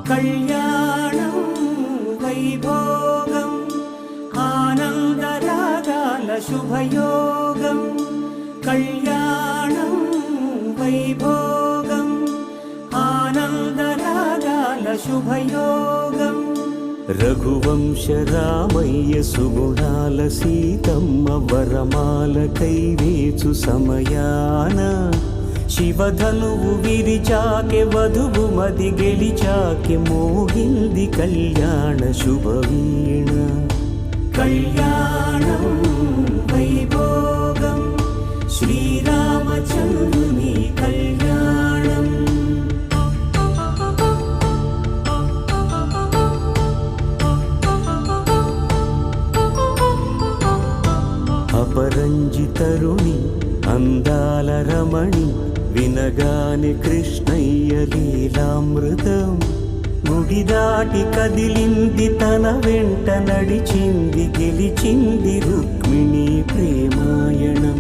కళ్యాణం వైభోగం ఆనందరాగాల శుభయోగం కళ్యాణం వైభోగం ఆనందరాగాల శుభయోగం రఘువంశ రామయ్య సుగుణాల సీతమ్మ వరమాల కైవేచు సమయాన శివధనువు విరిచాకె వధువు మది గెలిచాకె మోగింది కళ్యాణ శుభవీణ కళ్యాణం వైభోగం శ్రీరామచంద్రుని కళ్యాణం అపరంజి తరుణి అందాల రమణి వినగాని కృష్ణయ్య లీలామృతం గుడి దాటి కదిలింది తన వెంట నడిచింది గెలిచింది రుక్మిణి ప్రేమాయణం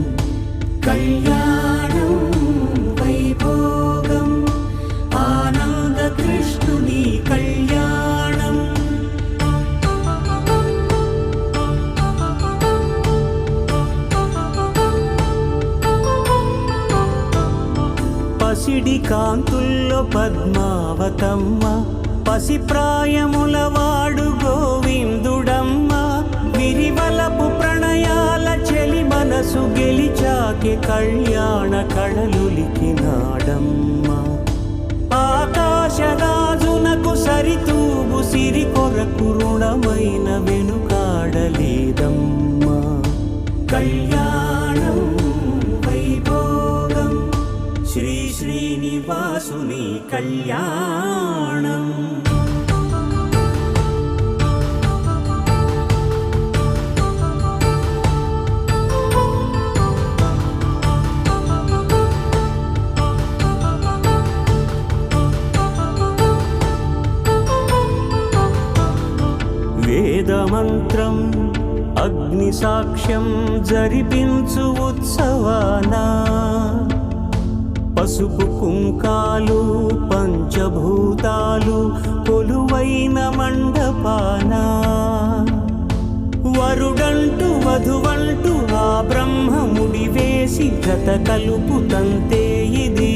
కళ్యాణం వైభోగం ఆనంద కృష్ణుని కళ్యాణం పసిడి కాంతుల్లో పద్మావతమ్మ పసిప్రాయముల వాడు గోవిందుడమ్మ విరివలపు ప్రణయాల చెలి మనసు గెలిచాకె కళ్యాణ కళలులికినాడమ్మ ఆకాశరాజునకు సరితూగు సిరి కొరకు రుణమైన వెనుకాడలేదమ్మ కళ్యాణం వైభోగం శ్రీ శ్రీనివాసుని కళ్యాణం వేదమంత్రం అగ్ని సాక్ష్యం జరిపించు ఉత్సవానా పసుపు కుంకాలు పంచభూతాలు కొలువైన మండపాన వరుడంటూ వధువంటూ ఆ బ్రహ్మముడి వేసి జత కలుపుతంతే ఇది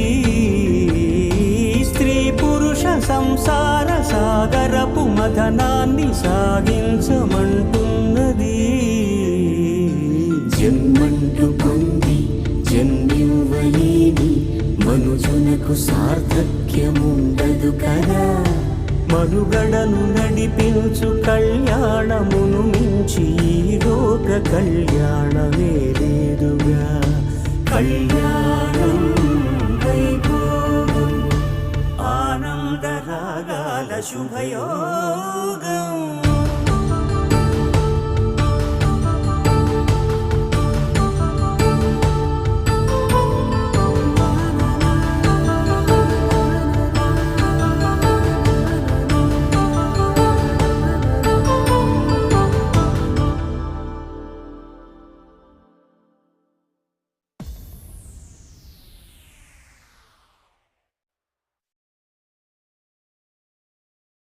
స్త్రీ పురుష సంసార సాగరపు మథనాన్ని సాగించమంటున్నది జన్మంటూ పొంది జన్మివ్వలేని మనుజునకు సార్థక్యముండదు కదా మనుగడను నడిపించు కళ్యాణమును మించి ఈ లోక కళ్యాణమే లేదుగా కళ్యాణం వైభోగం ఆనందరాగాల శుభయోగం